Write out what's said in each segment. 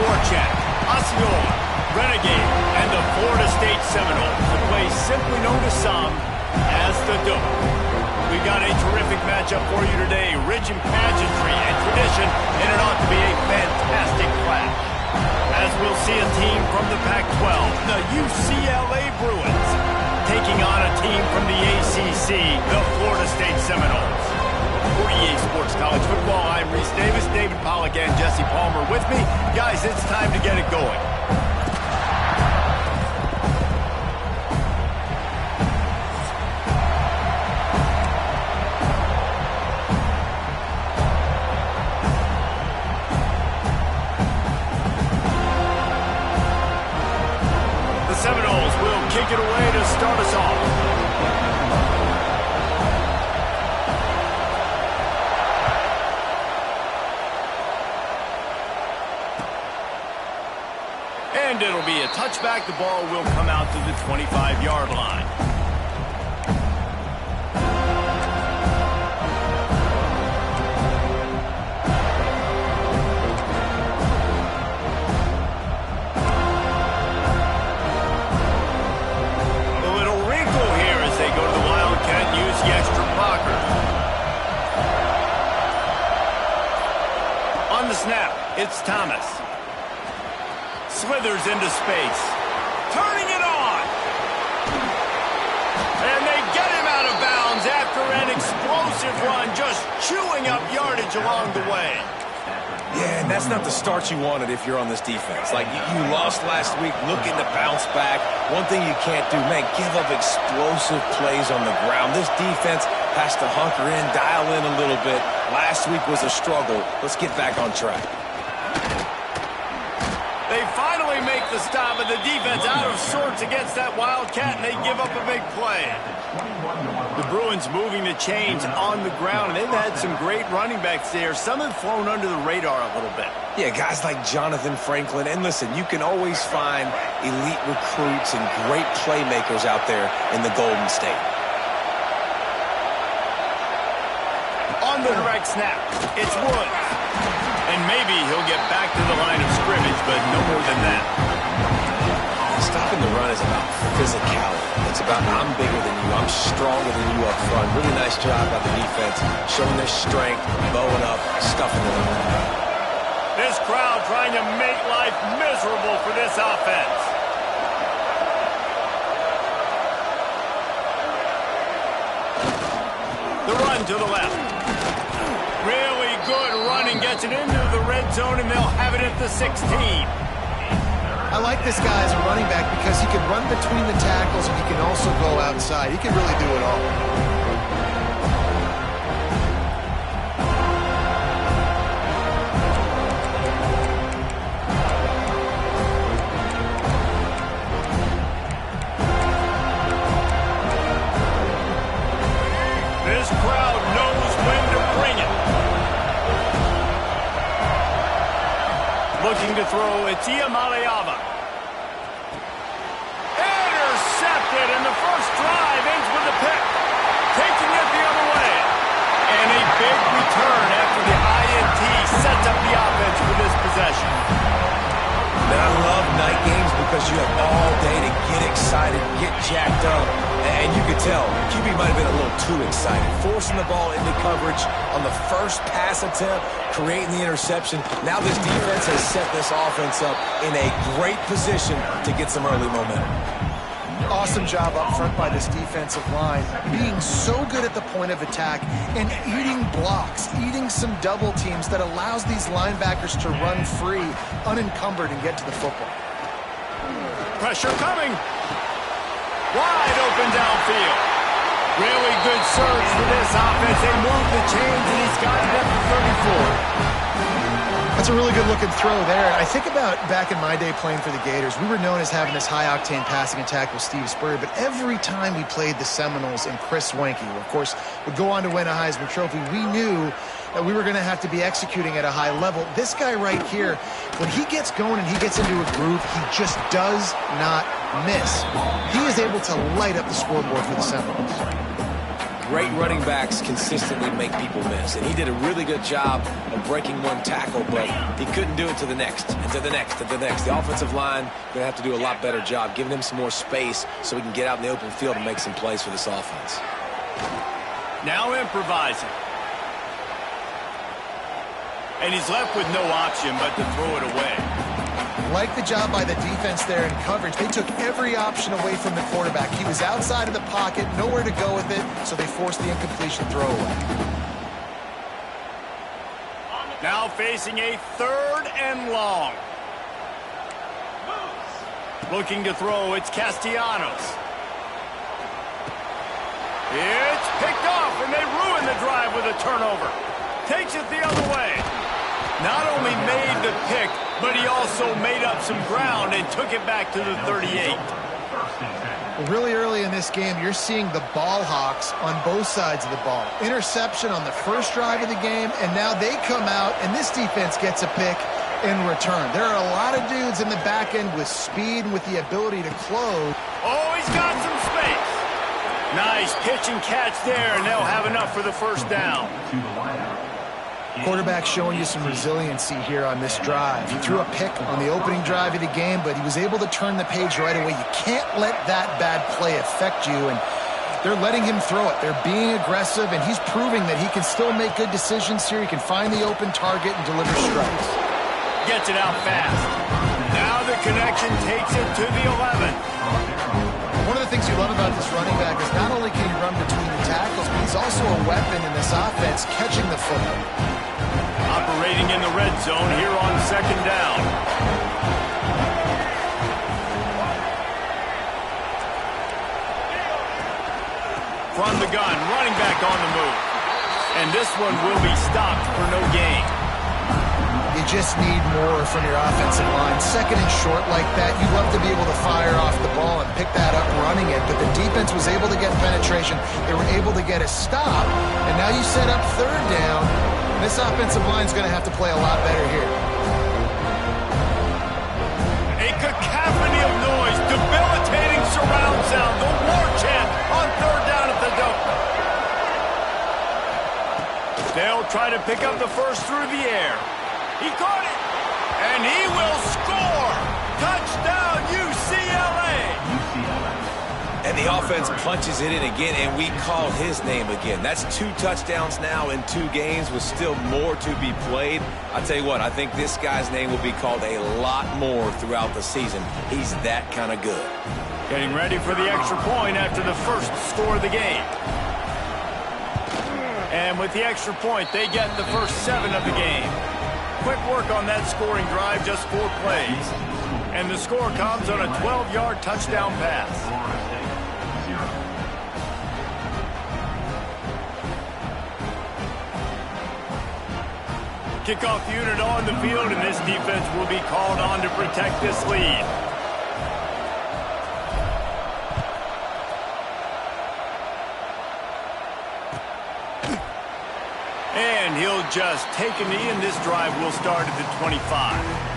Forecheck, Osceola, Renegade, and the Florida State Seminoles, the place simply known to some as the Dope. We've got a terrific matchup for you today, rich in pageantry and tradition, and it ought to be a fantastic clash. As we'll see a team from the Pac-12, the UCLA Bruins, taking on a team from the ACC, the Florida State Seminoles. For EA Sports College Football, I'm Reese Davis, David Pollack, and Jesse Palmer with me. Guys, it's time to get it going. The Seminoles will kick it away to start us off. And it'll be a touchback. The ball will come out to the 25-yard line. A little wrinkle here as they go to the Wildcat and use the extra blocker. On the snap, it's Thomas. Slithers into space. Turning it on. And they get him out of bounds after an explosive run, just chewing up yardage along the way. Yeah, and that's not the start you wanted if you're on this defense. Like, you lost last week, looking to bounce back. One thing you can't do, man, give up explosive plays on the ground. This defense has to hunker in, dial in a little bit. Last week was a struggle. Let's get back on track. They finally make the stop, and the defense out of sorts against that Wildcat, and they give up a big play. The Bruins moving the chains on the ground, and they've had some great running backs there. Some have flown under the radar a little bit. Yeah, guys like Jonathan Franklin. And listen, you can always find elite recruits and great playmakers out there in the Golden State. On the direct snap, it's Woods. And maybe he'll get back to the line of scrimmage, but no more than that. Stopping the run is about physicality. It's about I'm bigger than you, I'm stronger than you up front. Really nice job by the defense, showing their strength, bowing up, stuffing the run. This crowd trying to make life miserable for this offense. The run to the left. Really good running, gets it into the red zone, and they'll have it at the 16. I like this guy as a running back because he can run between the tackles and he can also go outside. He can really do it all. This crowd knows when to bring it. Looking to throw, it's Iamaleava. Intercepted, and the first drive ends with a pick. Taking it the other way. And a big return after the INT sets up the offense for this possession. Now, I love night games because you have all day to get excited, get jacked up. And you could tell, QB might have been a little too excited. Forcing the ball into coverage on the first pass attempt, creating the interception. Now this defense has set this offense up in a great position to get some early momentum. Awesome job up front by this defensive line, being so good at the point of attack and eating blocks, eating some double teams that allows these linebackers to run free, unencumbered, and get to the football. Pressure coming. Wide open downfield. Really good surge for this offense. They move the chains, and he's got it up to 34. That's a really good-looking throw there. I think about back in my day playing for the Gators, we were known as having this high-octane passing attack with Steve Spurrier, but every time we played the Seminoles and Chris Swanke, who, of course, would go on to win a Heisman Trophy, we knew that we were going to have to be executing at a high level. This guy right here, when he gets going and he gets into a groove, he just does not miss. He is able to light up the scoreboard for the Seminoles. Great running backs consistently make people miss, and he did a really good job of breaking one tackle, but he couldn't do it to the next, and to the next, and to the next. The offensive line going to have to do a lot better job giving him some more space so he can get out in the open field and make some plays for this offense. Now improvising. And he's left with no option but to throw it away. Like the job by the defense there in coverage. They took every option away from the quarterback. He was outside of the pocket, nowhere to go with it, so they forced the incompletion throwaway. Now facing a 3rd and long. Looking to throw, it's Castellanos. It's picked off, and they ruin the drive with a turnover. Takes it the other way. Not only made the pick, but he also made up some ground and took it back to the 38. Well, really early in this game, you're seeing the ball hawks on both sides of the ball. Interception on the first drive of the game, and now they come out, and this defense gets a pick in return. There are a lot of dudes in the back end with speed and with the ability to close. Oh, he's got some space. Nice pitch and catch there, and they'll have enough for the first down. Quarterback showing you some resiliency here on this drive. He threw a pick on the opening drive of the game, but he was able to turn the page right away. You can't let that bad play affect you, and they're letting him throw it. They're being aggressive, and he's proving that he can still make good decisions here. He can find the open target and deliver strikes. Gets it out fast. Now the connection takes it to the 11. One of the things you love about this running back is not only can he run between the tackles, but he's also a weapon in this offense, catching the football. Operating in the red zone here on 2nd down. From the gun, running back on the move. And this one will be stopped for no gain. You just need more from your offensive line. 2nd and short like that, you love to be able to fire off the ball and pick that up running it, but the defense was able to get penetration. They were able to get a stop, and now you set up 3rd down. This offensive line is going to have to play a lot better here. A cacophony of noise, debilitating surround sound, the war chant on 3rd down at the Dome. They'll try to pick up the first through the air. He caught it, and he will score. Touchdown, UCLA. And the offense punches it in again, and we call his name again. That's 2 touchdowns now in 2 games with still more to be played. I tell you what, I think this guy's name will be called a lot more throughout the season. He's that kind of good. Getting ready for the extra point after the first score of the game. And with the extra point, they get the first 7 of the game. Quick work on that scoring drive, just 4 plays. And the score comes on a 12-yard touchdown pass. Kickoff unit on the field, and this defense will be called on to protect this lead. And he'll just take a knee, and this drive will start at the 25.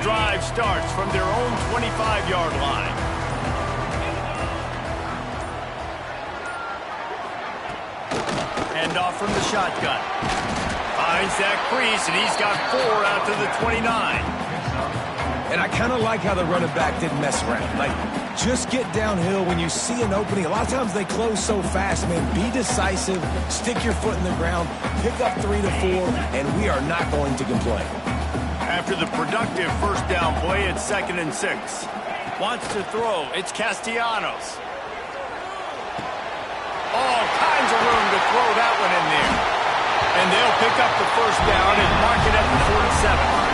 Drive starts from their own 25-yard line. Hand off from the shotgun. Finds that crease, and he's got 4 out to the 29. And I kind of like how the running back didn't mess around. Like, just get downhill when you see an opening. A lot of times they close so fast, man. Be decisive, stick your foot in the ground, pick up 3 to 4, and we are not going to complain. After the productive first down play, it's 2nd and 6. Wants to throw. It's Castellanos. All kinds of room to throw that one in there. And they'll pick up the first down and mark it at the 47.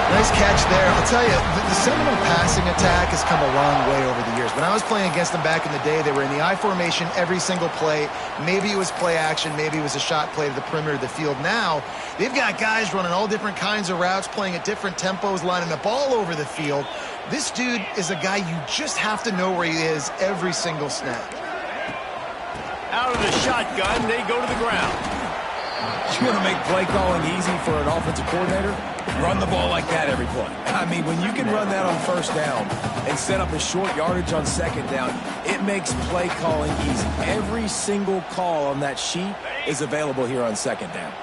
Nice catch there. I'll tell you, the Seminole passing attack has come a long way over the years. When I was playing against them back in the day, they were in the I formation every single play. Maybe it was play action. Maybe it was a shot play to the perimeter of the field. Now, they've got guys running all different kinds of routes, playing at different tempos, lining the ball over the field. This dude is a guy you just have to know where he is every single snap. Out of the shotgun, they go to the ground. You want to make play calling easy for an offensive coordinator? Run the ball like that every play. I mean, when you can run that on first down and set up a short yardage on second down, it makes play calling easy. Every single call on that sheet is available here on second down.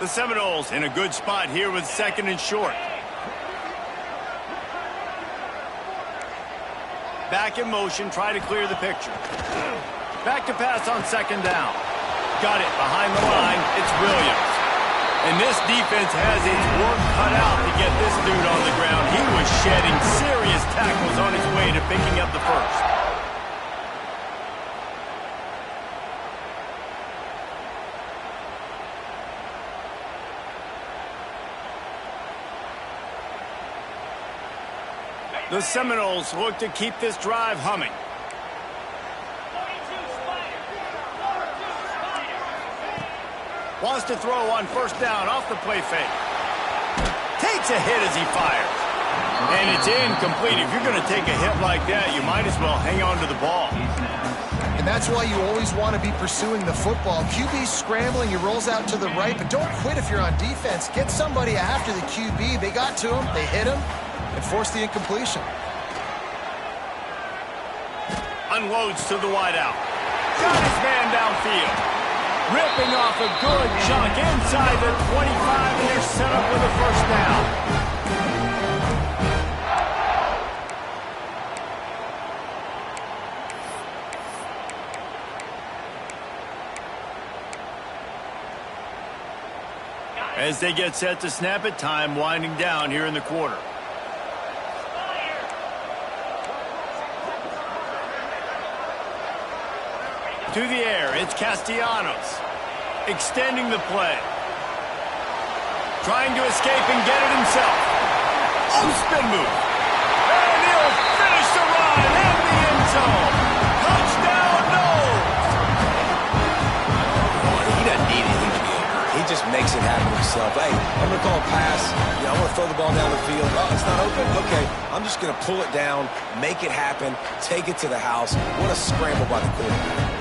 The Seminoles in a good spot here with second and short. Back in motion, try to clear the picture. Back to pass on second down. Got it behind the line. It's Williams. And this defense has its work cut out to get this dude on the ground. He was shedding serious tackles on his way to picking up the first. The Seminoles look to keep this drive humming. Wants to throw on first down off the play fake. Takes a hit as he fires. And it's incomplete. If you're going to take a hit like that, you might as well hang on to the ball. And that's why you always want to be pursuing the football. QB's scrambling, he rolls out to the right, but don't quit if you're on defense. Get somebody after the QB. They got to him, they hit him, and forced the incompletion. Unloads to the wideout. Got his man downfield. Ripping off a good chunk inside the 25, and they're set up with a first down. As they get set to snap it, time winding down here in the quarter. To the air, it's Castellanos. Extending the play. Trying to escape and get it himself. Oh, spin move. And he'll finish the run in the end zone. Touchdown, Noles. He doesn't need anything to be open. He just makes it happen himself. Hey, I'm going to call a pass. You know, I want to throw the ball down the field. Oh, it's not open? Okay. I'm just going to pull it down, make it happen, take it to the house. What a scramble by the quarterback.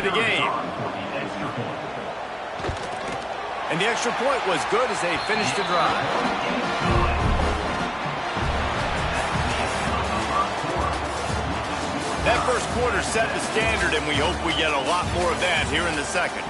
The game. And the extra point was good as they finished the drive. That first quarter set the standard, and we hope we get a lot more of that here in the second.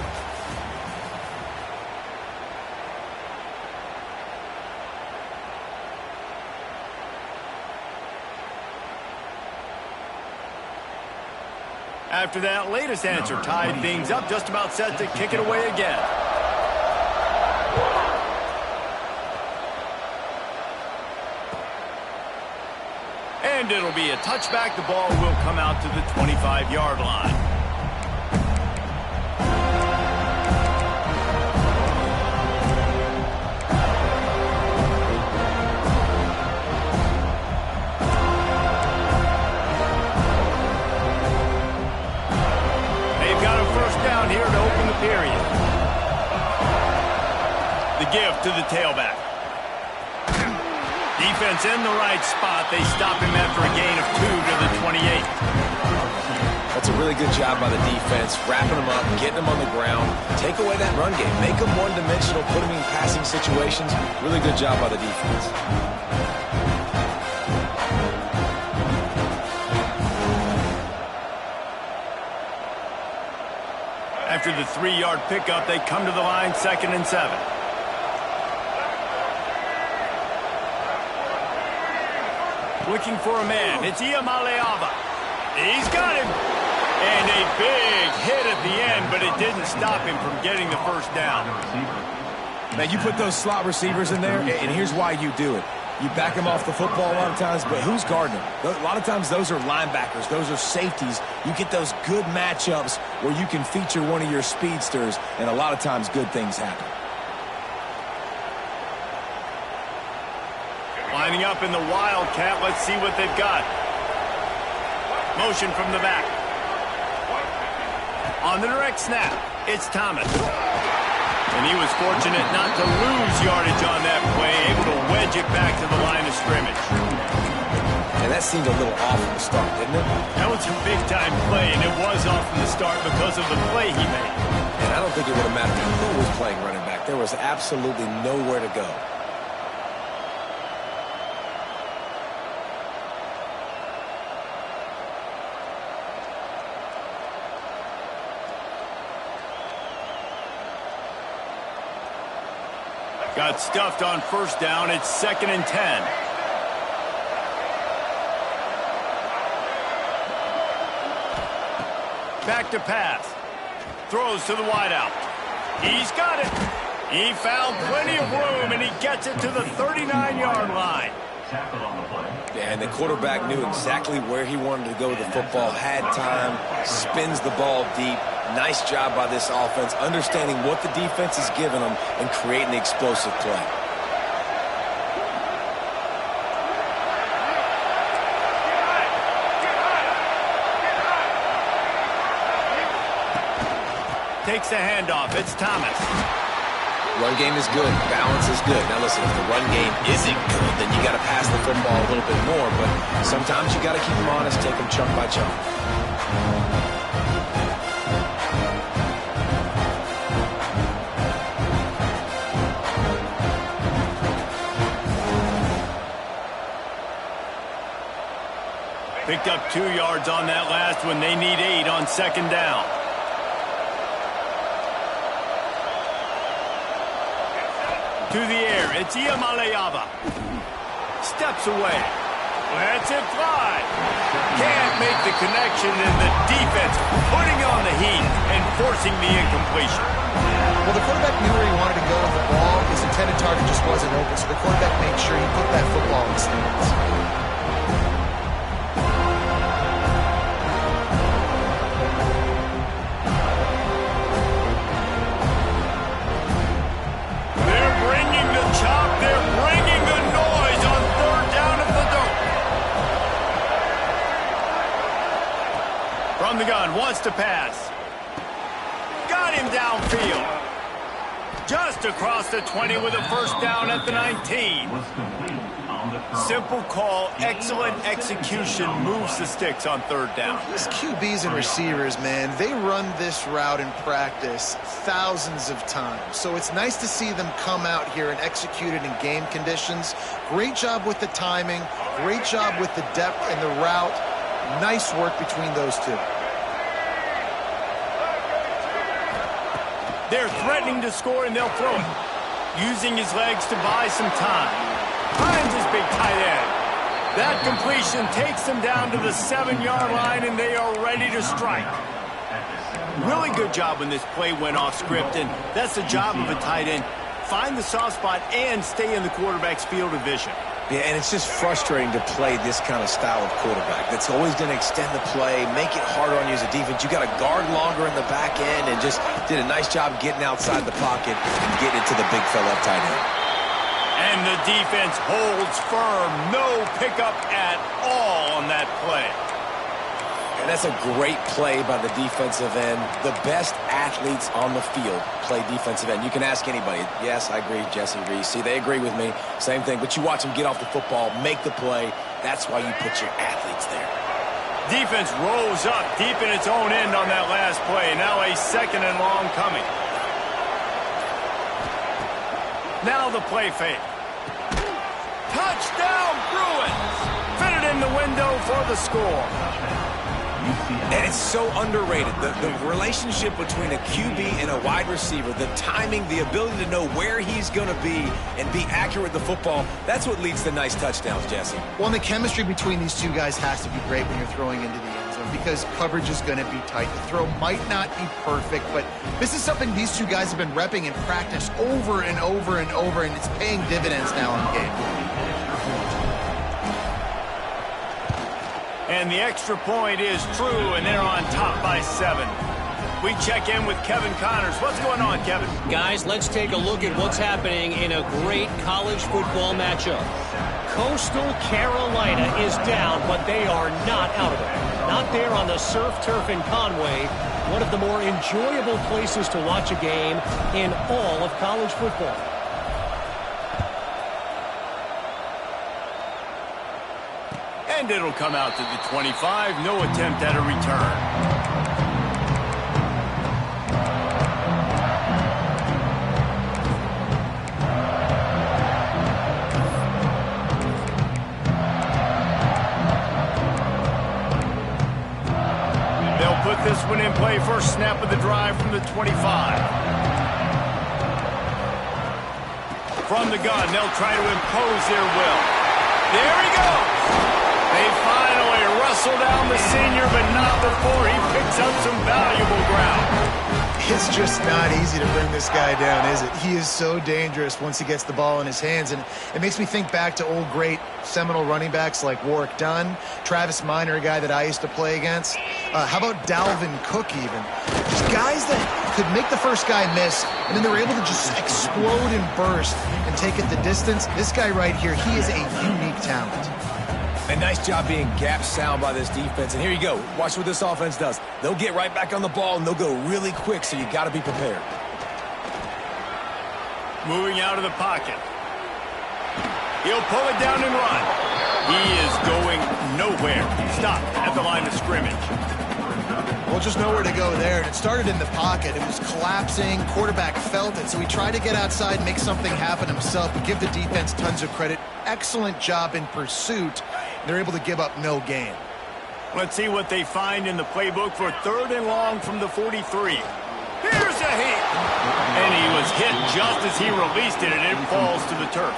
After that latest answer tied things up, just about set to kick it away again. And it'll be a touchback. The ball will come out to the 25-yard line. Here to open the period. The give to the tailback. Defense in the right spot. They stop him after a gain of 2 to the 28. That's a really good job by the defense, wrapping them up, getting them on the ground. Take away that run game. Make them one-dimensional, put them in passing situations. Really good job by the defense. After the 3-yard pickup, they come to the line, 2nd and 7. Looking for a man. It's Iamaleava. He's got him. And a big hit at the end, but it didn't stop him from getting the first down. Now, you put those slot receivers in there, and here's why you do it. You back them off the football a lot of times, but who's guarding them? A lot of times those are linebackers. Those are safeties. You get those good matchups where you can feature one of your speedsters, and a lot of times good things happen. Lining up in the Wildcat. Let's see what they've got. Motion from the back. On the direct snap, it's Thomas. And he was fortunate not to lose yardage on that play, able to wedge it back to the line of scrimmage. And that seemed a little off from the start, didn't it? That was a big-time play, and it was off from the start because of the play he made. And I don't think it would have mattered who was playing running back. There was absolutely nowhere to go. Got stuffed on first down. It's 2nd and 10. Back to pass. Throws to the wideout. He's got it. He found plenty of room, and he gets it to the 39-yard line. Yeah, and the quarterback knew exactly where he wanted to go with the football, had time, spins the ball deep. Nice job by this offense, understanding what the defense is giving them and creating the explosive play. Takes the handoff. It's Thomas. Run game is good. Balance is good. Now listen, if the run game isn't good, then you got to pass the football a little bit more. But sometimes you got to keep them honest, take them chunk by chunk. Picked up 2 yards on that last one. They need 8 on 2nd down. To the air, it's Iamaleava. Steps away. Lets it fly. Can't make the connection, and the defense putting on the heat and forcing the incompletion. Well, the quarterback knew where he wanted to go with the ball. His intended target just wasn't open, so the quarterback made sure he put that football in the stands. From the gun, wants to pass. Got him downfield. Just across the 20 with a first down at the 19. Simple call, excellent execution, moves the sticks on 3rd down. These QBs and receivers, man, they run this route in practice thousands of times. So it's nice to see them come out here and execute it in game conditions. Great job with the timing. Great job with the depth and the route. Nice work between those two. They're threatening to score, and they'll throw it. Using his legs to buy some time. Finds his big tight end. That completion takes them down to the 7-yard line, and they are ready to strike. Really good job when this play went off script, and that's the job of a tight end. Find the soft spot and stay in the quarterback's field of vision. Yeah, and it's just frustrating to play this kind of style of quarterback. That's always going to extend the play, make it harder on you as a defense. You got to guard longer in the back end, and just did a nice job getting outside the pocket and getting it to the big fella tight end. And the defense holds firm. No pickup at all on that play. And that's a great play by the defensive end. The best athletes on the field play defensive end. You can ask anybody. Yes, I agree, Jesse Reese. See, they agree with me. Same thing. But you watch them get off the football, make the play. That's why you put your athletes there. Defense rose up deep in its own end on that last play. Now a 2nd and long coming. Now the play fake. Touchdown, Bruins! Fitted in the window for the score. And it's so underrated. The relationship between a QB and a wide receiver, the timing, the ability to know where he's going to be and be accurate with the football, that's what leads to nice touchdowns, Jesse. Well, and the chemistry between these two guys has to be great when you're throwing into the end zone because coverage is going to be tight. The throw might not be perfect, but this is something these two guys have been repping in practice over and over and over, and it's paying dividends now in the game. And the extra point is true, and they're on top by 7. We check in with Kevin Connors. What's going on, Kevin? Guys, let's take a look at what's happening in a great college football matchup. Coastal Carolina is down, but they are not out of it. Not there on the surf turf in Conway. one of the more enjoyable places to watch a game in all of college football. And it'll come out to the 25. No attempt at a return. Put this one in play. First snap of the drive from the 25. From the gun, they'll try to impose their will. There he goes. They finally wrestle down the senior, but not before he picks up some valuable ground. It's just not easy to bring this guy down, is it? He is so dangerous once he gets the ball in his hands, and it makes me think back to old great Seminole running backs like Warwick Dunn, Travis Minor, a guy that I used to play against. How about Dalvin Cook even? Just guys that could make the first guy miss, and then they were able to just explode and burst and take it the distance. This guy right here, he is a unique talent. A nice job being gap sound by this defense. And here you go. Watch what this offense does. They'll get right back on the ball, and they'll go really quick, so you got to be prepared. Moving out of the pocket. He'll pull it down and run. He is going nowhere. Stop at the line of scrimmage. Well, just nowhere to go there. And it started in the pocket. It was collapsing. Quarterback felt it, so he tried to get outside, make something happen himself, but give the defense tons of credit. Excellent job in pursuit. They're able to give up no gain. Let's see what they find in the playbook for 3rd and long from the 43. Here's a hit. And he was hit just as he released it, and it falls to the turf.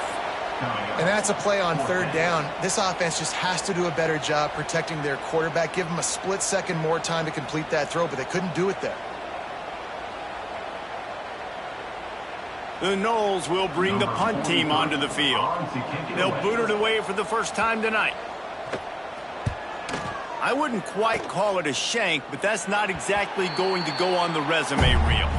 And that's a play on 3rd down. This offense just has to do a better job protecting their quarterback. Give them a split second more time to complete that throw, but they couldn't do it there. The Noles will bring the punt team onto the field. They'll boot it away for the first time tonight. I wouldn't quite call it a shank, but that's not exactly going to go on the resume reel.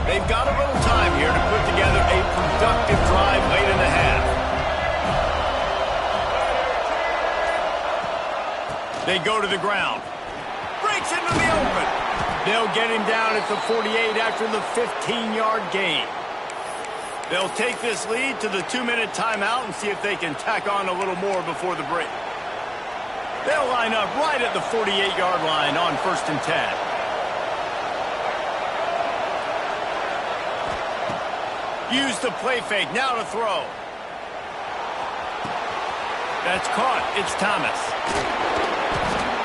They've got a little time here to put together a productive drive late in the half. They go to the ground. Breaks into the open. They'll get him down at the 48 after the 15-yard gain. They'll take this lead to the 2-minute timeout and see if they can tack on a little more before the break. They'll line up right at the 48-yard line on 1st and 10. Use the play fake, now to throw. That's caught, it's Thomas.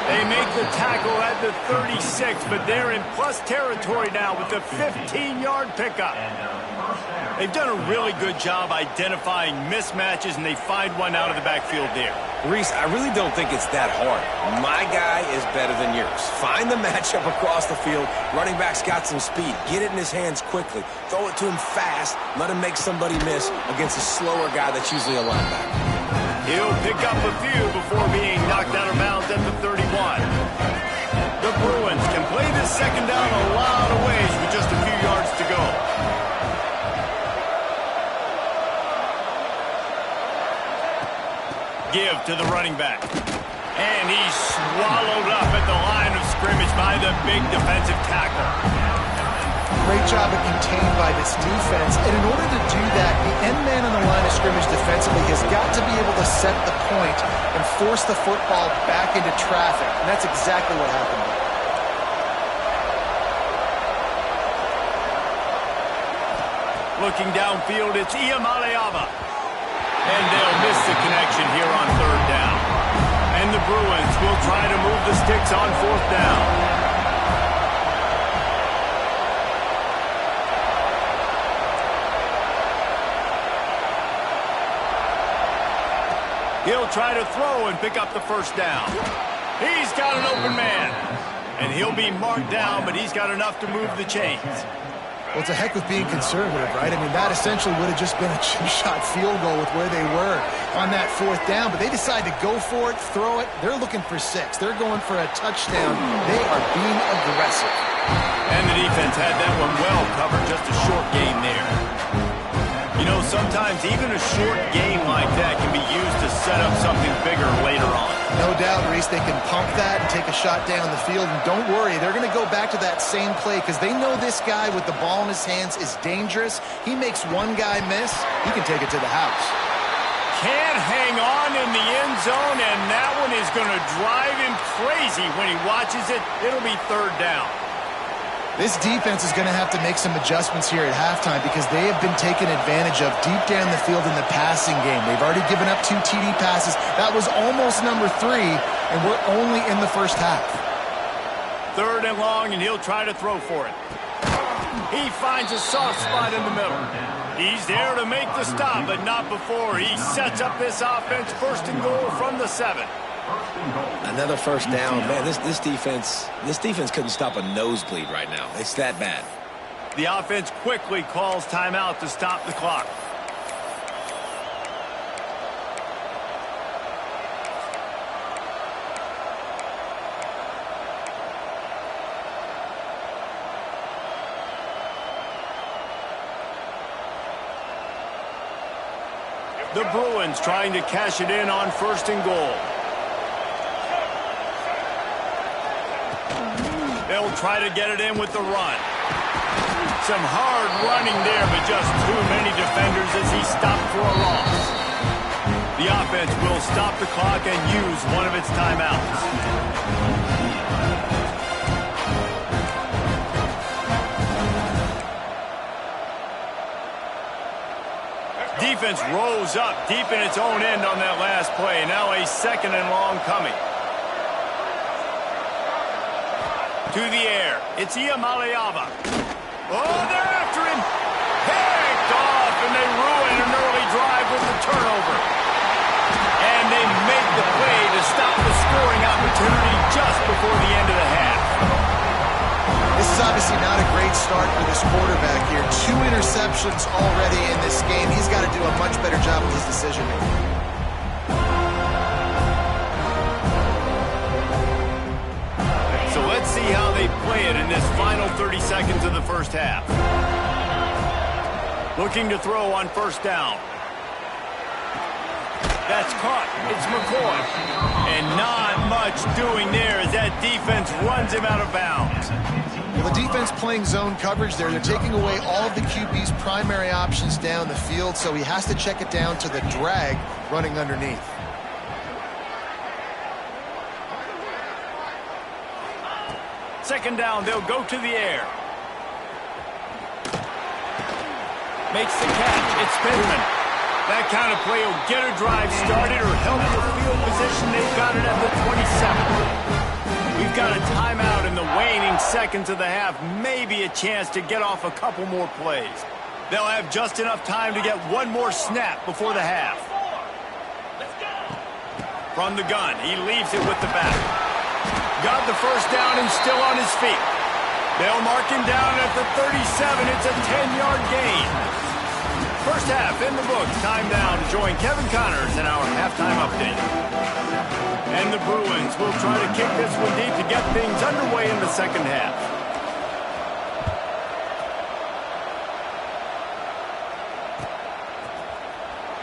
They make the tackle at the 36, but they're in plus territory now with the 15-yard pickup. They've done a really good job identifying mismatches, and they find one out of the backfield there. Reese, I really don't think it's that hard. My guy is better than yours. Find the matchup across the field. Running back's got some speed. Get it in his hands quickly. Throw it to him fast. Let him make somebody miss against a slower guy that's usually a linebacker. He'll pick up a few before being knocked out of bounds at the 31. The Bruins can play this second down a lot of ways with just a few yards to go. Give to the running back. And he's swallowed up at the line of scrimmage by the big defensive tackle. Great job of contained by this defense. And in order to do that, the end man on the line of scrimmage defensively has got to be able to set the point and force the football back into traffic. And that's exactly what happened there. Looking downfield, it's Iamaleava. And they'll miss the connection here on 3rd down. And the Bruins will try to move the sticks on 4th down. He'll try to throw and pick up the 1st down. He's got an open man. And he'll be marked down, but he's got enough to move the chains. Well, it's a heck with being conservative, right? I mean, that essentially would have just been a chip-shot field goal with where they were on that 4th down. But they decide to go for it, throw it. They're looking for 6. They're going for a touchdown. They are being aggressive. And the defense had that one well covered. Just a short gain there. You know, sometimes even a short game like that can be used to set up something bigger later on. No doubt, Reese, they can pump that and take a shot down the field. And don't worry, they're going to go back to that same play because they know this guy with the ball in his hands is dangerous. He makes one guy miss, he can take it to the house. Can't hang on in the end zone, and that one is going to drive him crazy when he watches it. It'll be third down. This defense is going to have to make some adjustments here at halftime because they have been taken advantage of deep down the field in the passing game. They've already given up 2 TD passes. That was almost number 3, and we're only in the first half. Third and long, and he'll try to throw for it. He finds a soft spot in the middle. He's there to make the stop, but not before he sets up this offense. First and goal from the 7. Another first down. Man, this defense couldn't stop a nosebleed right now. It's that bad. The offense quickly calls timeout to stop the clock. The Bruins trying to cash it in on first and goal. They'll try to get it in with the run. Some hard running there, but just too many defenders as he stopped for a loss. The offense will stop the clock and use one of its timeouts. Defense rose up deep in its own end on that last play. Now a second and long coming. To the air. It's Iamaleava. Oh, they're after him. Picked off, and they ruin an early drive with the turnover. And they make the play to stop the scoring opportunity just before the end of the half. This is obviously not a great start for this quarterback here. 2 interceptions already in this game. He's got to do a much better job with his decision-making. So let's see how they play it in this final 30 seconds of the first half. Looking to throw on first down. That's caught. It's McCoy. And not much doing there as that defense runs him out of bounds. Well, the defense playing zone coverage there. They're taking away all of the QB's primary options down the field, so he has to check it down to the drag running underneath. Second down, they'll go to the air. Makes the catch. It's Pittman. That kind of play will get a drive started or help the field position. They've got it at the 27. We've got a timeout in the waning seconds of the half. Maybe a chance to get off a couple more plays. They'll have just enough time to get one more snap before the half. From the gun, he leaves it with the back. Got the first down and still on his feet. They'll mark him down at the 37. It's a 10-yard gain. First half in the books. Time down to join Kevin Connors in our halftime update. And the Bruins will try to kick this one deep to get things underway in the second half.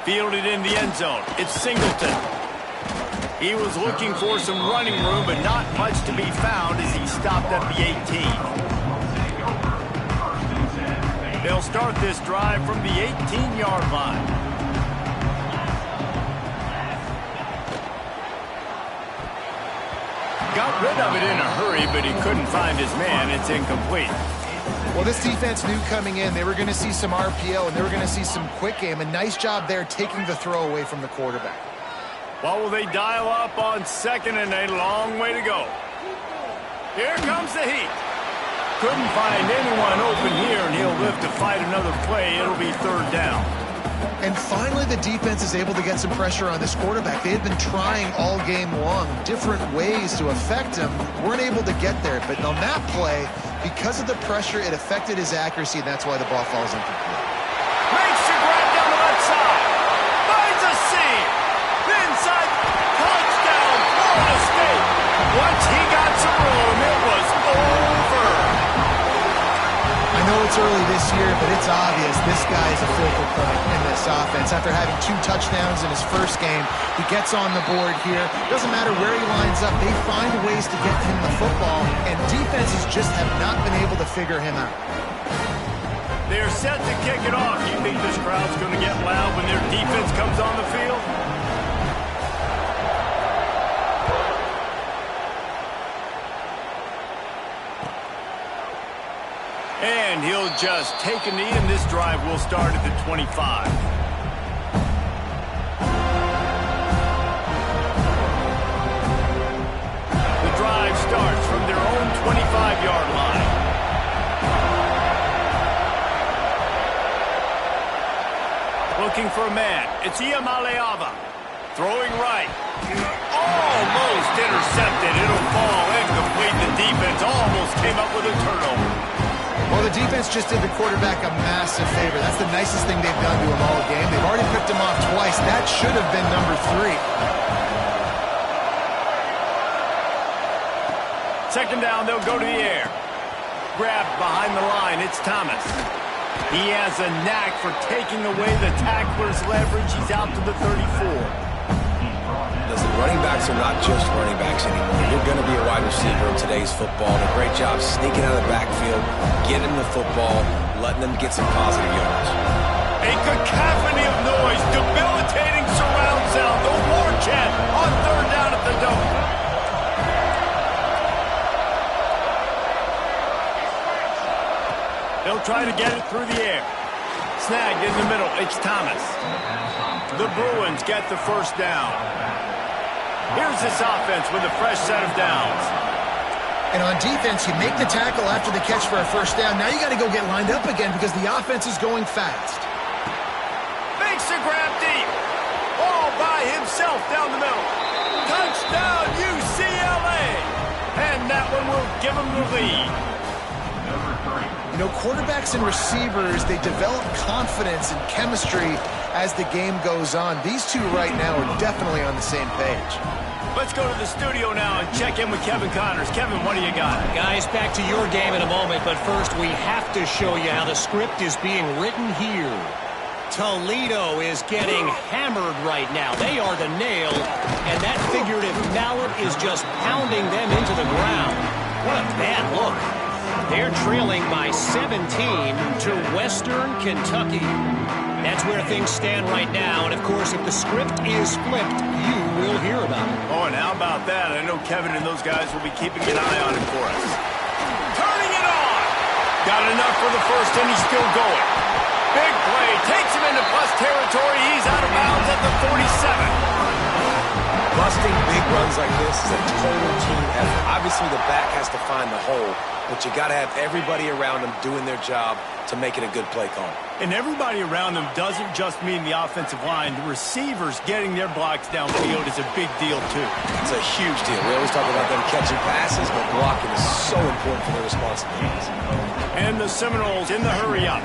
Fielded in the end zone. It's Singleton. He was looking for some running room, but not much to be found as he stopped at the 18. They'll start this drive from the 18-yard line. Got rid of it in a hurry, but he couldn't find his man. It's incomplete. Well, this defense knew coming in they were going to see some RPO and they were going to see some quick game. A nice job there taking the throw away from the quarterback. What will they dial up on second and a long way to go? Here comes the heat. Couldn't find anyone open here, and he'll live to fight another play. It'll be third down. And finally, the defense is able to get some pressure on this quarterback. They had been trying all game long different ways to affect him. Weren't able to get there. But on that play, because of the pressure, it affected his accuracy, and that's why the ball falls incomplete. Makes the grab down the left side. Finds a seam. Inside. Touchdown, Florida State. Once he got some room, it was over. I know it's early this year, but it's obvious this guy is a focal point in this offense. After having 2 touchdowns in his first game, he gets on the board here. Doesn't matter where he lines up, they find ways to get him the football, and defenses just have not been able to figure him out. They're set to kick it off. You think this crowd's going to get loud when their defense comes on the field? And he'll just take a knee, and this drive will start at the 25. The drive starts from their own 25-yard line. Looking for a man. It's Iamaleava. Throwing right. Almost intercepted. It'll fall incomplete. The defense almost came up with a turnover. Well, the defense just did the quarterback a massive favor. That's the nicest thing they've done to him all game. They've already picked him off twice. That should have been number 3. Second down, they'll go to the air. Grabbed behind the line. It's Thomas. He has a knack for taking away the tackler's leverage. He's out to the 34. Listen, running backs are not just running backs anymore. You're going to be a wide receiver in today's football. And a great job sneaking out of the backfield, getting the football, letting them get some positive yards. A cacophony of noise, debilitating surround sound. The war chant on third down at the Dome. They'll try to get it through the air. Snagged in the middle. It's Thomas. The Bruins get the first down. Here's this offense with a fresh set of downs. And on defense, you make the tackle after the catch for a first down. Now you got to go get lined up again because the offense is going fast. Makes a grab deep. All by himself down the middle. Touchdown, UCLA. And that one will give him the lead. You know, quarterbacks and receivers, they develop confidence and chemistry as the game goes on. These two right now are definitely on the same page. Let's go to the studio now and check in with Kevin Connors. Kevin, what do you got? Guys, back to your game in a moment, but first we have to show you how the script is being written here. Toledo is getting hammered right now. They are the nail, and that figurative mallet is just pounding them into the ground. What a bad look. They're trailing by 17 to Western Kentucky. That's where things stand right now, and of course, if the script is flipped, you will hear about it. Oh, and how about that? I know Kevin and those guys will be keeping an eye on it for us. Turning it on! Got enough for the first, and he's still going. Big play, takes him into plus territory. He's out of bounds at the 47. Busting big runs like this is a total team effort. Obviously, the back has to find the hole, but you got to have everybody around them doing their job to make it a good play call. And everybody around them doesn't just mean the offensive line. The receivers getting their blocks downfield is a big deal, too. It's a huge deal. We always talk about them catching passes, but blocking is so important for their responsibilities. And the Seminoles in the hurry-up.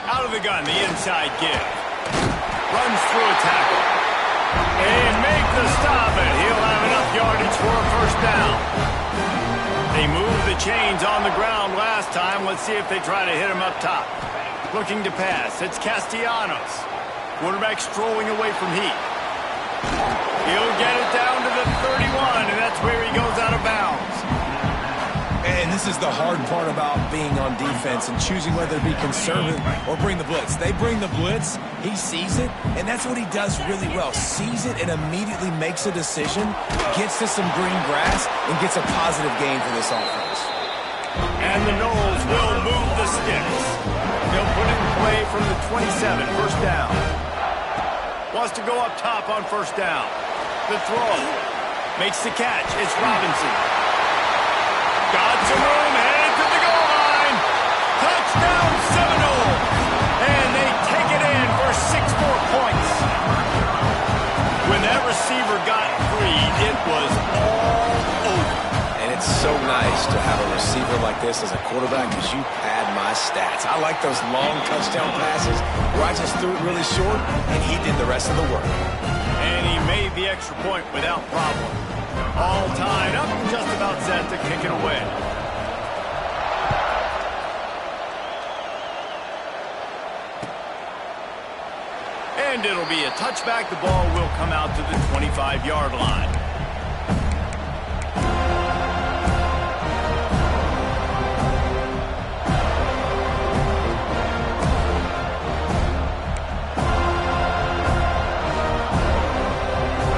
Out of the gun, the inside give. Runs through a tackle. And make the stop, and he'll have enough yardage for a first down. They moved the chains on the ground last time. Let's see if they try to hit him up top. Looking to pass. It's Castellanos. Quarterback strolling away from heat. He'll get it down to the 31, and that's where he goes out of bounds. And this is the hard part about being on defense and choosing whether to be conservative or bring the blitz. They bring the blitz, he sees it, and that's what he does really well. Sees it and immediately makes a decision, gets to some green grass, and gets a positive gain for this offense. And the Noles will move the sticks. They'll put it in play from the 27, first down. Wants to go up top on first down. The throw. Makes the catch. It's Robinson. Got some room, headed to the goal line. Touchdown, Seminoles. And they take it in for 6 more points. When that receiver got free, it was all over. And it's so nice to have a receiver like this as a quarterback because you pad my stats. I like those long touchdown passes where I just threw it really short and he did the rest of the work. And he made the extra point without problem. All tied up and just about set to kick it away. And it'll be a touchback. The ball will come out to the 25-yard line.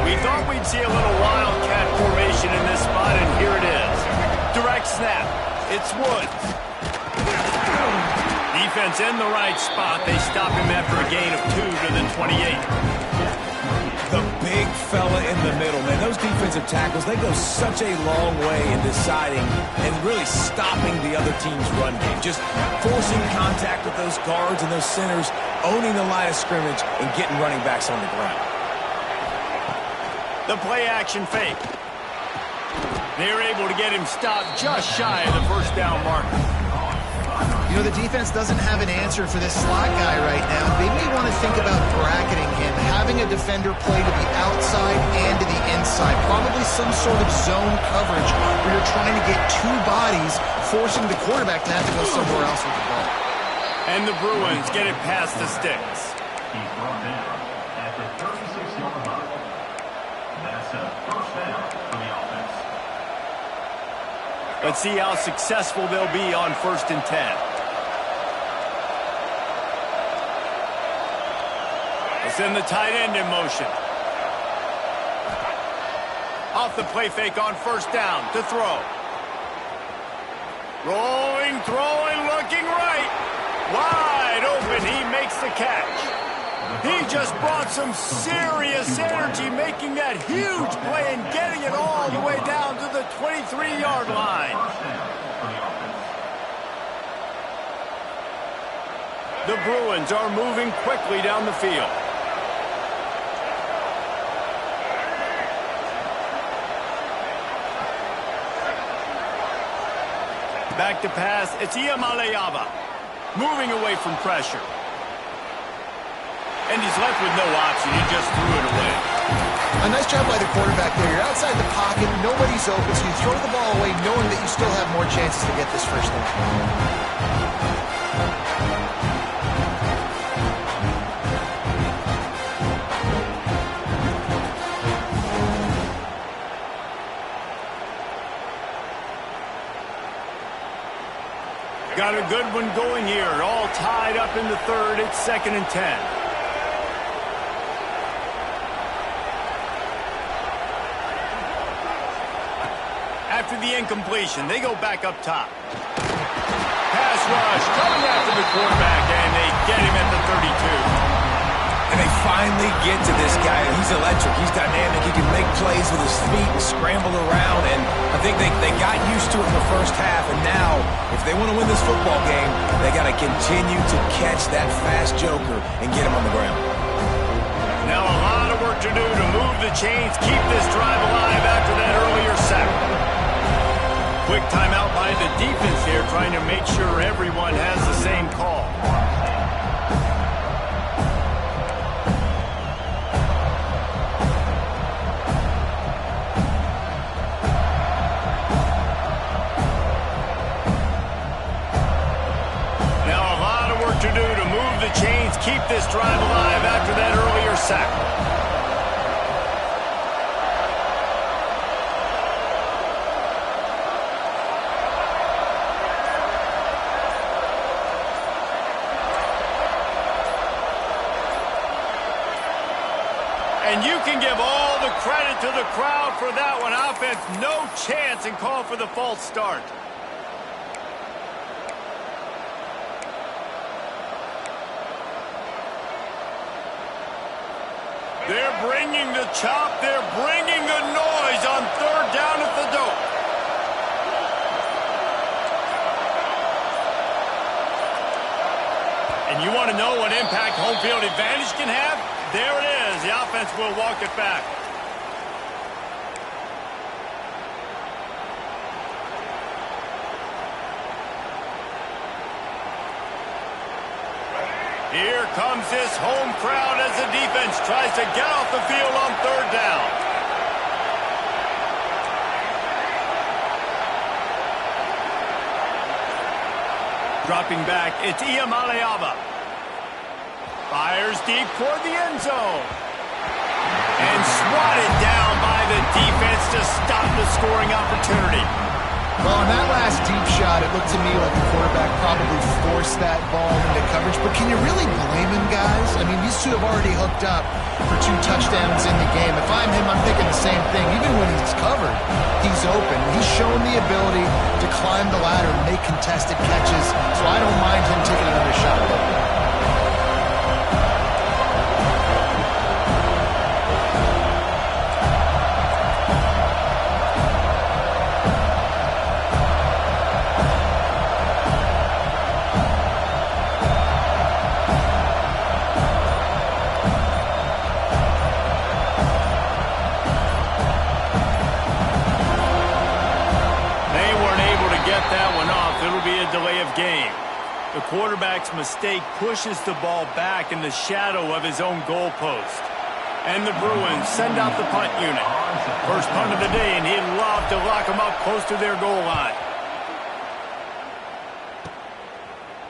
We thought we'd see a little wildcat formation in this spot, and here it is. Direct snap. It's Woods. Defense in the right spot. They stop him after a gain of 2 to the 28. The big fella in the middle, man. Those defensive tackles, they go such a long way in deciding and really stopping the other team's run game. Just forcing contact with those guards and those centers, owning the line of scrimmage, and getting running backs on the ground. The play action fake. They're able to get him stopped just shy of the first down marker. You know, the defense doesn't have an answer for this slot guy right now. They may want to think about bracketing him, having a defender play to the outside and to the inside. Probably some sort of zone coverage where you're trying to get two bodies, forcing the quarterback to have to go somewhere else with the ball. And the Bruins get it past the sticks. He's brought down at the 36-yard line. That's a first down for the offense. Let's see how successful they'll be on 1st and 10. Send the tight end in motion. Off the play fake on 1st down to throw. Rolling, throwing, looking right. Wide open, he makes the catch. He just brought some serious energy making that huge play and getting it all the way down to the 23-yard line. The Bruins are moving quickly down the field. Back to pass, it's Iamaleava. Moving away from pressure. And he's left with no option, he just threw it away. A nice job by the quarterback there. You're outside the pocket, nobody's open, so you throw the ball away knowing that you still have more chances to get this first down. Got a good one going here. All tied up in the 3rd. It's 2nd and 10. After the incompletion, they go back up top. Pass rush coming after the quarterback, and they get him at the 32. And they finally get to this guy. He's electric. He's dynamic. He can make plays with his feet and scramble around. And I think they got used to it in the first half. And now, if they want to win this football game, they got to continue to catch that fast joker and get him on the ground. Now a lot of work to do to move the chains, keep this drive alive after that earlier sack. Quick timeout by the defense here, trying to make sure everyone has the same call. Keep this drive alive after that earlier sack. And you can give all the credit to the crowd for that one. Offense, no chance, and call for the false start. They're bringing the chop. They're bringing the noise on 3rd down at the dope. And you want to know what impact home field advantage can have? There it is. The offense will walk it back. Here comes this home crowd as the defense tries to get off the field on 3rd down. Dropping back, it's Iamaleava. Fires deep toward the end zone. And swatted down by the defense to stop the scoring opportunity. Well, on that last deep shot, it looked to me like the quarterback probably forced that ball into coverage. But can you really blame him, guys? I mean, these two have already hooked up for 2 touchdowns in the game. If I'm him, I'm thinking the same thing. Even when he's covered, he's open. He's shown the ability to climb the ladder and make contested catches. So I don't mind him taking another shot. Delay of game. The quarterback's mistake pushes the ball back in the shadow of his own goalpost. And the Bruins send out the punt unit. First punt of the day, and he'd love to lock them up close to their goal line.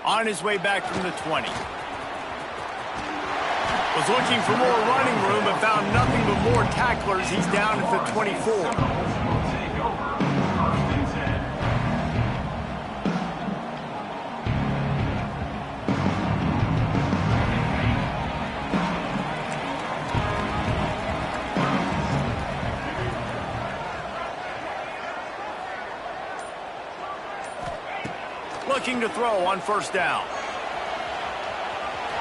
On his way back from the 20. Was looking for more running room, but found nothing but more tacklers. He's down at the 24. Looking to throw on first down.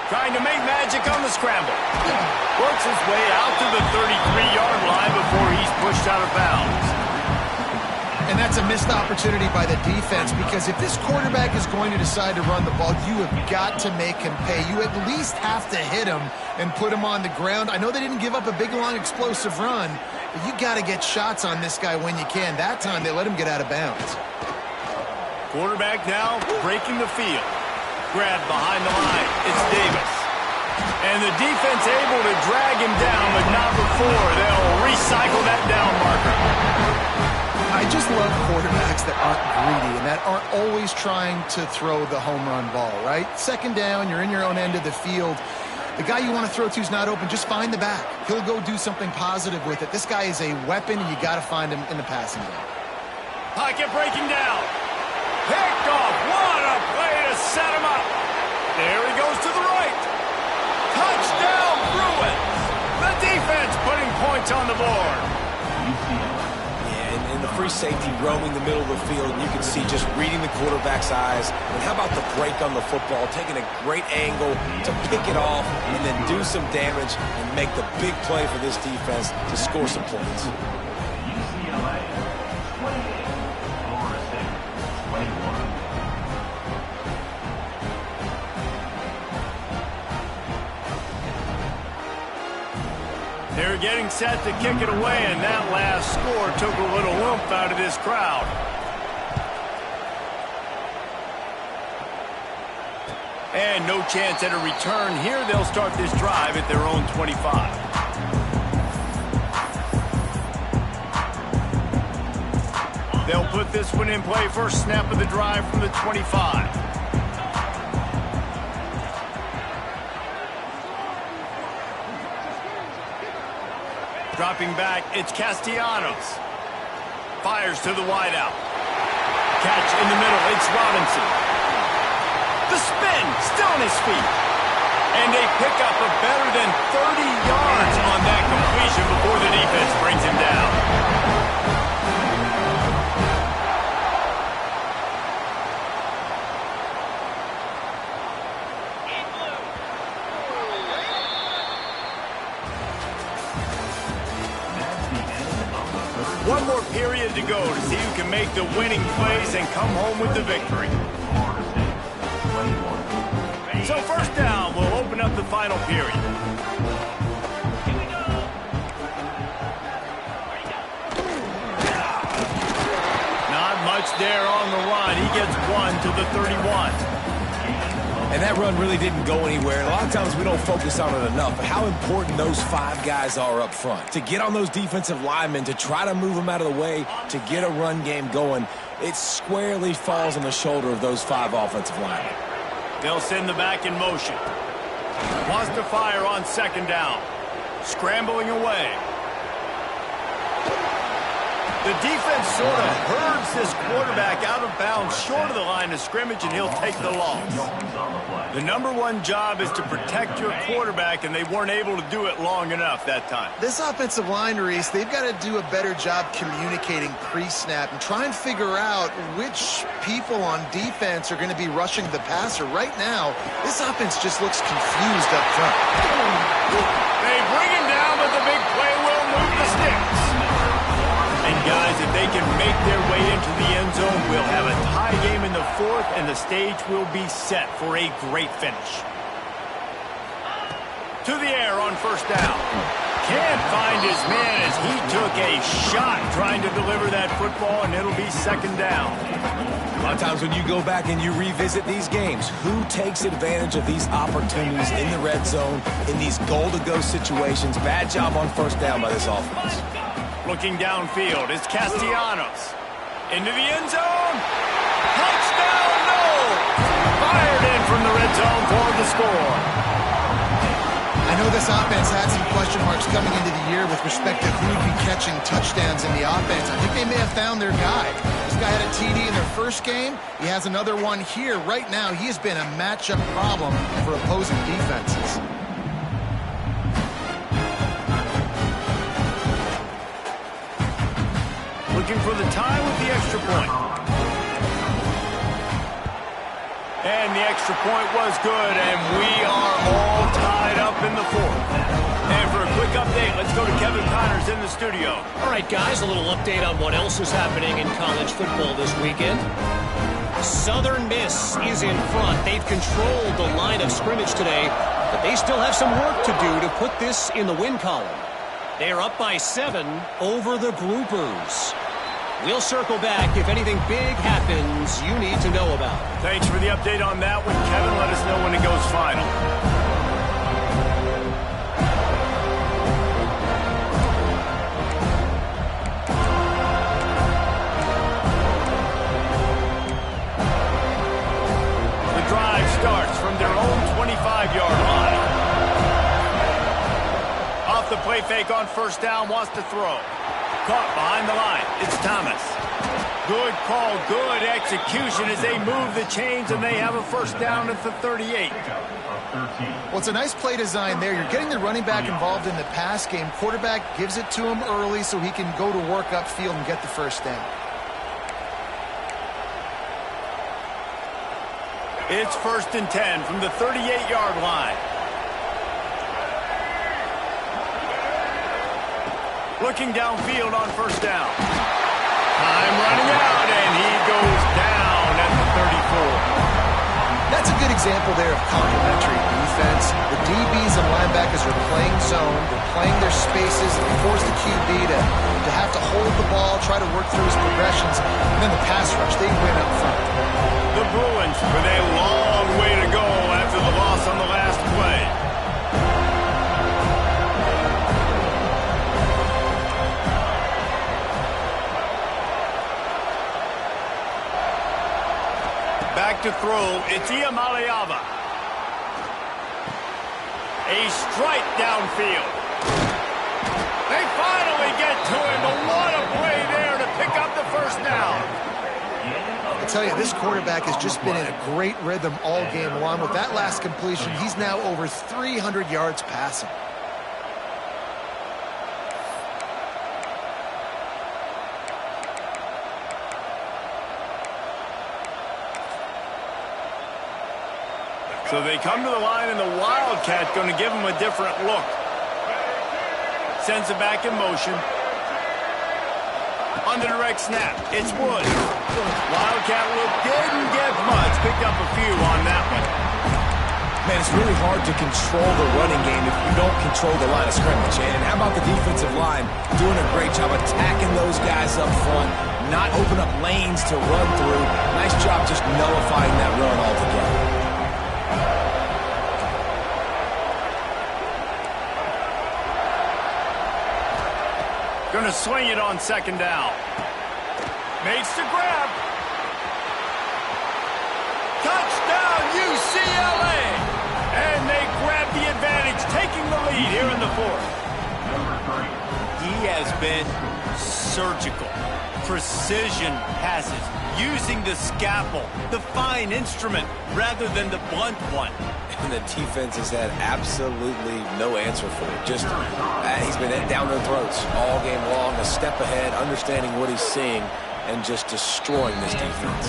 Trying to make magic on the scramble. Works his way out to the 33-yard line before he's pushed out of bounds. And that's a missed opportunity by the defense, because if this quarterback is going to decide to run the ball, you have got to make him pay. You at least have to hit him and put him on the ground. I know they didn't give up a big, long, explosive run, but you got to get shots on this guy when you can. That time they let him get out of bounds. Quarterback now breaking the field. Grabbed behind the line. It's Davis. And the defense able to drag him down, but not before they'll recycle that down marker. I just love quarterbacks that aren't greedy and that aren't always trying to throw the home run ball, right? Second down, you're in your own end of the field. The guy you want to throw to is not open. Just find the back. He'll go do something positive with it. This guy is a weapon, and you got to find him in the passing game. Pocket breaking down. Picked off. What a play to set him up. There he goes to the right. Touchdown, Bruins. The defense putting points on the board. Yeah, and the free safety roaming the middle of the field, and you can see just reading the quarterback's eyes. And how about the break on the football, taking a great angle to pick it off and then do some damage and make the big play for this defense to score some points. UCLA 28, Florida State 21. They're getting set to kick it away, and that last score took a little oomph out of this crowd. And no chance at a return here. They'll start this drive at their own 25. They'll put this one in play. First snap of the drive from the 25. Dropping back, it's Castellanos. Fires to the wideout. Catch in the middle, it's Robinson. The spin, still on his feet. And they pick up a better than 30 yards on that completion before the defense brings him down. One more period to go to see who can make the winning plays and come home with the victory. So first down, we'll open up the final period. Not much there on the run. He gets one to the 31. And that run really didn't go anywhere. A lot of times we don't focus on it enough, but how important those 5 guys are up front. To get on those defensive linemen, to try to move them out of the way, to get a run game going, it squarely falls on the shoulder of those 5 offensive linemen. They'll send the back in motion. Wants to fire on second down. Scrambling away. The defense sort of herds this quarterback out of bounds short of the line of scrimmage, and he'll take the loss. The number one job is to protect your quarterback, and they weren't able to do it long enough that time. This offensive line, Reese, they've got to do a better job communicating pre-snap and try and figure out which people on defense are going to be rushing the passer. Right now, this offense just looks confused up front. They bring him down, but the big play will move the sticks. And guys, if they can make their way into the end zone, we'll have a tie game in the fourth, and the stage will be set for a great finish. To the air on first down. Can't find his man as he took a shot trying to deliver that football, and it'll be second down. A lot of times when you go back and you revisit these games, who takes advantage of these opportunities in the red zone, in these goal-to-go situations? Bad job on first down by this offense. Looking downfield, it's Castellanos. Into the end zone. Touchdown, no! Fired in from the red zone for the score. I know this offense had some question marks coming into the year with respect to who'd be catching touchdowns in the offense. I think they may have found their guy. This guy had a TD in their first game. He has another one here. Right now, he has been a matchup problem for opposing defenses. Looking for the tie with the extra point. And the extra point was good, and we are all tied up in the fourth. And for a quick update, let's go to Kevin Connors in the studio. All right, guys, a little update on what else is happening in college football this weekend. Southern Miss is in front. They've controlled the line of scrimmage today, but they still have some work to do to put this in the win column. They are up by 7 over the Groupers. We'll circle back if anything big happens you need to know about. Thanks for the update on that one, Kevin. Let us know when it goes final. The drive starts from their own 25-yard line. Off the play fake on first down, wants to throw. Caught behind the line. It's Thomas. Good call, good execution as they move the chains, and they have a first down at the 38. Well, it's a nice play design there. You're getting the running back involved in the pass game. Quarterback gives it to him early so he can go to work upfield and get the first down. It's 1st and 10 from the 38-yard line. Looking downfield on first down. Time running out, and he goes down at the 34. That's a good example there of complementary defense. The DBs and linebackers are playing zone. They're playing their spaces. They force the QB to have to hold the ball, try to work through his progressions. And then the pass rush, they win up front. The Bruins with a long way to go after the loss on the last play. Back to throw, it's Iamaleava. A strike downfield. They finally get to him, but what a play there to pick up the first down. I tell you, this quarterback has just been in a great rhythm all game long. With that last completion, he's now over 300 yards passing. So they come to the line, and the Wildcat going to give him a different look. Sends it back in motion. On the direct snap, it's Wood. Wildcat look didn't get much. Picked up a few on that one. Man, it's really hard to control the running game if you don't control the line of scrimmage. And how about the defensive line doing a great job attacking those guys up front, not open up lanes to run through. Nice job just nullifying that run altogether. Going to swing it on second down. Makes the grab. Touchdown, UCLA! And they grab taking the lead here in the fourth. Number 3. He has been surgical. Precision passes, using the scalpel, the fine instrument, rather than the blunt one. And the defense has had absolutely no answer for it. Just, he's been down their throats all game long, a step ahead, understanding what he's seeing, and just destroying this defense.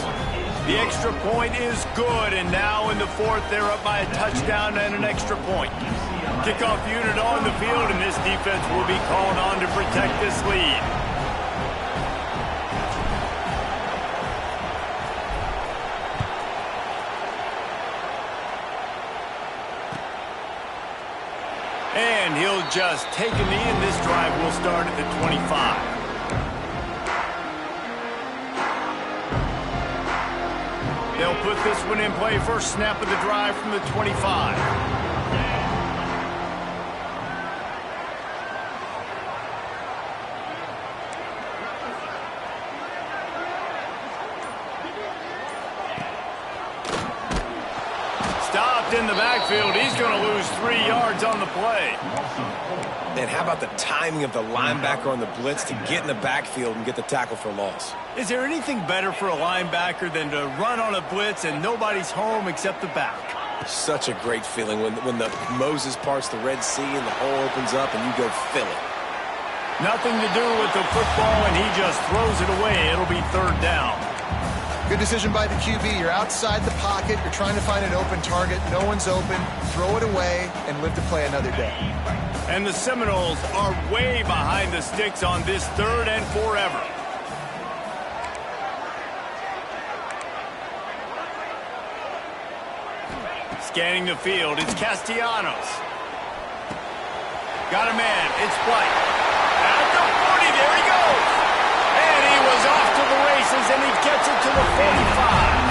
The extra point is good, and now in the fourth, they're up by a touchdown and an extra point. Kickoff unit on the field, and this defense will be called on to protect this lead. And he'll just take a knee, and this drive will start at the 25. They'll put this one in play. First snap of the drive from the 25. Stopped in the backfield. He's going to lose 3 yards on the play. And how about the timing of the linebacker on the blitz to get in the backfield and get the tackle for loss? Is there anything better for a linebacker than to run on a blitz and nobody's home except the back? Such a great feeling when the Moses parts the Red Sea and the hole opens up and you go fill it. Nothing to do with the football, and he just throws it away. It'll be third down. Good decision by the QB. You're outside the pocket. You're trying to find an open target. No one's open. Throw it away and live to play another day. And the Seminoles are way behind the sticks on this third and forever. Scanning the field, it's Castellanos. Got a man, it's White. At the 40, there he goes. And he was off to the races, and he gets it to the 45.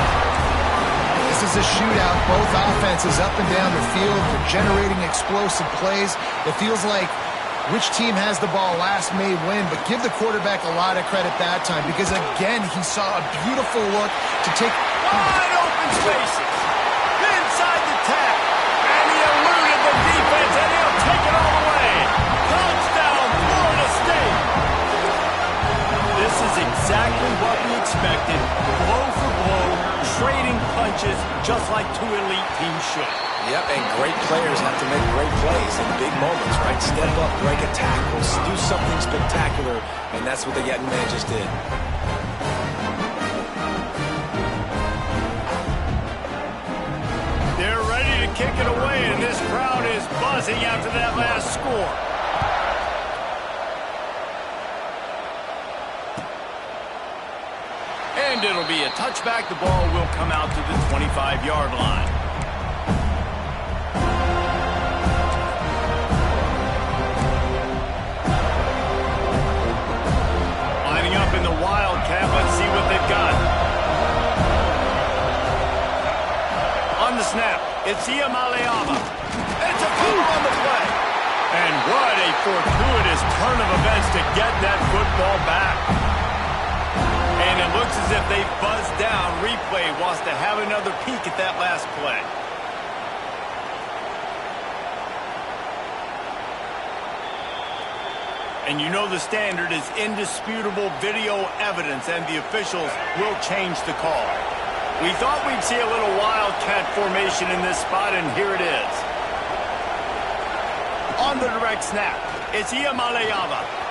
This is a shootout. Both offenses up and down the field. They're generating explosive plays. It feels like which team has the ball last may win, but give the quarterback a lot of credit that time because, again, he saw a beautiful look to take wide open spaces. Inside the tap. And he eluded the defense, and he'll take it all the way. Touchdown, Florida State. This is exactly what we expected. Blow for blow, trading punches, just like two elite teams should. Yep, and great players have to make great plays in big moments, right? Step up, break a tackle, do something spectacular, and that's what the young man just did. They're ready to kick it away, and this crowd is buzzing after that last score. And it'll be a touchback. The ball will come out to the 25-yard line. Lining up in the Wildcat. Let's see what they've got. On the snap, it's Iamaleava. It's a fumble on the play. And what a fortuitous turn of events to get that football back. And it looks as if they buzzed down. Replay wants to have another peek at that last play. And you know the standard is indisputable video evidence, and the officials will change the call. We thought we'd see a little Wildcat formation in this spot, and here it is. On the direct snap, it's Iamaleava.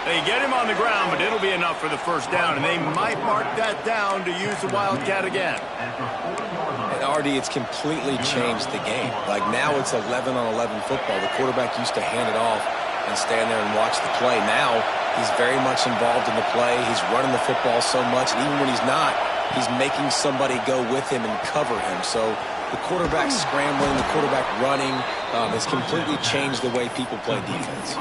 They get him on the ground, but it'll be enough for the first down, and they might mark that down to use the Wildcat again. And RD, it's completely changed the game. Like now it's 11-on-11 football. The quarterback used to hand it off and stand there and watch the play. Now he's very much involved in the play. He's running the football so much, and even when he's not, he's making somebody go with him and cover him. So the quarterback scrambling, the quarterback running has completely changed the way people play defense.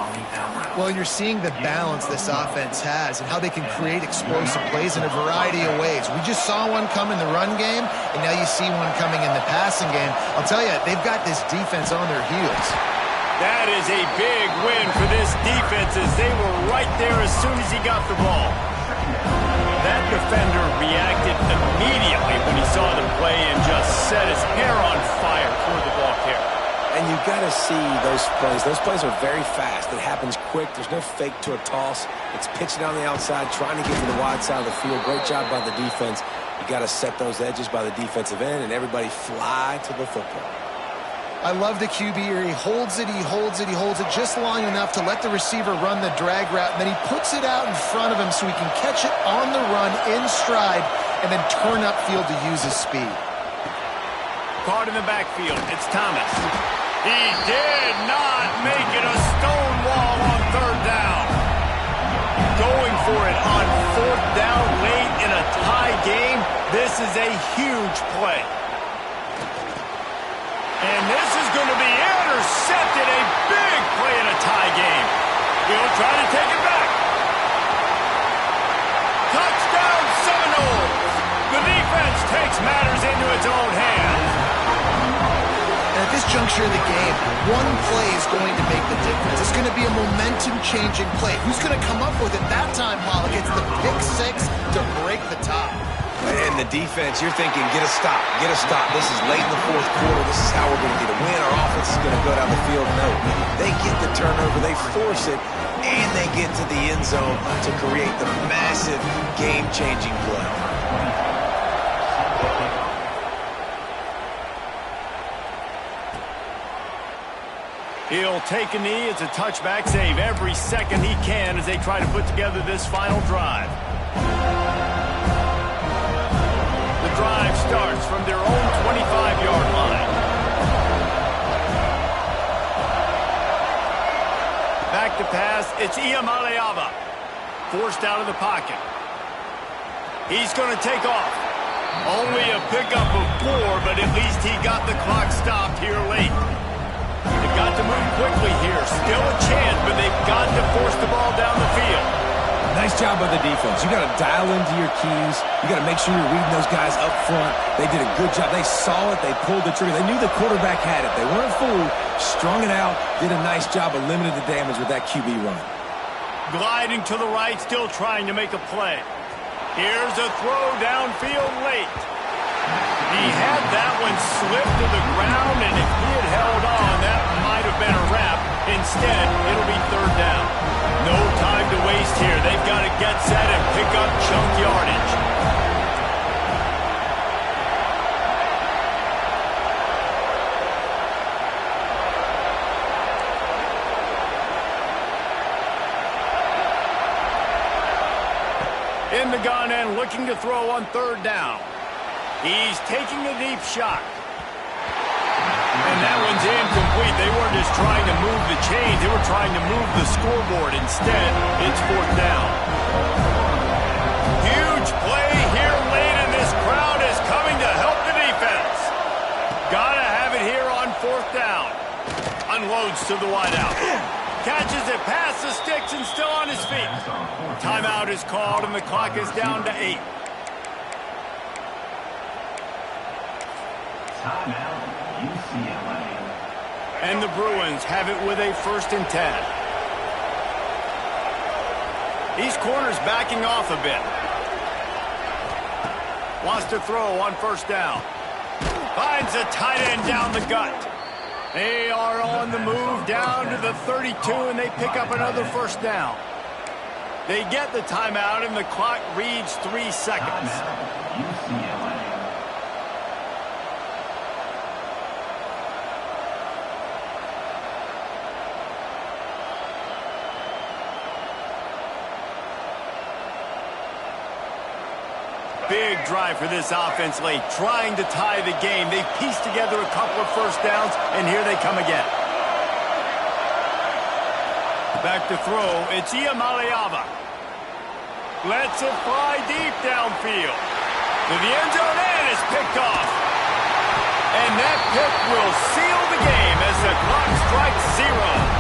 Well, you're seeing the balance this offense has and how they can create explosive plays in a variety of ways. We just saw one come in the run game, and now you see one coming in the passing game. I'll tell you, they've got this defense on their heels. That is a big win for this defense, as they were right there as soon as he got the ball. That defender reacted immediately when he saw the play and just set his hair on fire toward the ball carrier. you got to see those plays. Those plays are very fast. It happens quick. There's no fake to a toss. It's pitching on the outside, trying to get to the wide side of the field. Great job by the defense. You got to set those edges by the defensive end, and everybody fly to the football. I love the QB here. He holds it, he holds it, he holds it just long enough to let the receiver run the drag route, and then he puts it out in front of him so he can catch it on the run in stride and then turn upfield to use his speed. Caught in the backfield. It's Thomas. He did not make it a stone wall on third down. Going for it on fourth down late in a tie game. This is a huge play. And this is going to be intercepted. A big play in a tie game. He'll try to take it back. Touchdown Seminoles. The defense takes matters into its own hands. And at this juncture of the game, one play is going to make the difference. It's going to be a momentum-changing play. Who's going to come up with it that time, Pollock? It's the pick six to break the tie. And the defense, you're thinking, get a stop, get a stop. This is late in the fourth quarter. This is how we're going to get a win. Our offense is going to go down the field. No, they get the turnover, they force it, and they get to the end zone to create the massive game-changing play. He'll take a knee. It's a touchback save every second he can as they try to put together this final drive. The drive starts from their own 25-yard line. Back to pass. It's Iamaleava. Forced out of the pocket. He's going to take off. Only a pickup of 4, but at least he got the clock stopped here late. They've got to move quickly here. Still a chance, but they've got to force the ball down the field. Nice job by the defense. You got to dial into your keys. You got to make sure you're reading those guys up front. They did a good job. They saw it. They pulled the trigger. They knew the quarterback had it. They weren't fooled. Strung it out. Did a nice job of limiting the damage with that QB run. Gliding to the right, still trying to make a play. Here's a throw downfield late. He had that one slip to the ground, and if he had held on, that might have been a wrap. Instead, it'll be third down. No time to waste here. They've got to get set and pick up chunk yardage. In the gun and looking to throw on third down. He's taking a deep shot. And that one's incomplete. They weren't just trying to move the chains. They were trying to move the scoreboard. Instead, it's fourth down. Huge play here late, and this crowd is coming to help the defense. Gotta have it here on fourth down. Unloads to the wideout. Catches it past the sticks and still on his feet. Timeout is called, and the clock is down to 8. Timeout, UCLA. And the Bruins have it with a 1st and 10. These corners backing off a bit. Wants to throw on first down. Finds a tight end down the gut. They are on the move down to the 32, and they pick up another first down. They get the timeout, and the clock reads 3 seconds. Timeout, UCLA. Big drive for this offense late, trying to tie the game. They pieced together a couple of first downs, and here they come again. Back to throw, it's Iamaleava. Lets it fly deep downfield. To the end zone, and it's picked off. And that pick will seal the game as the clock strikes 0.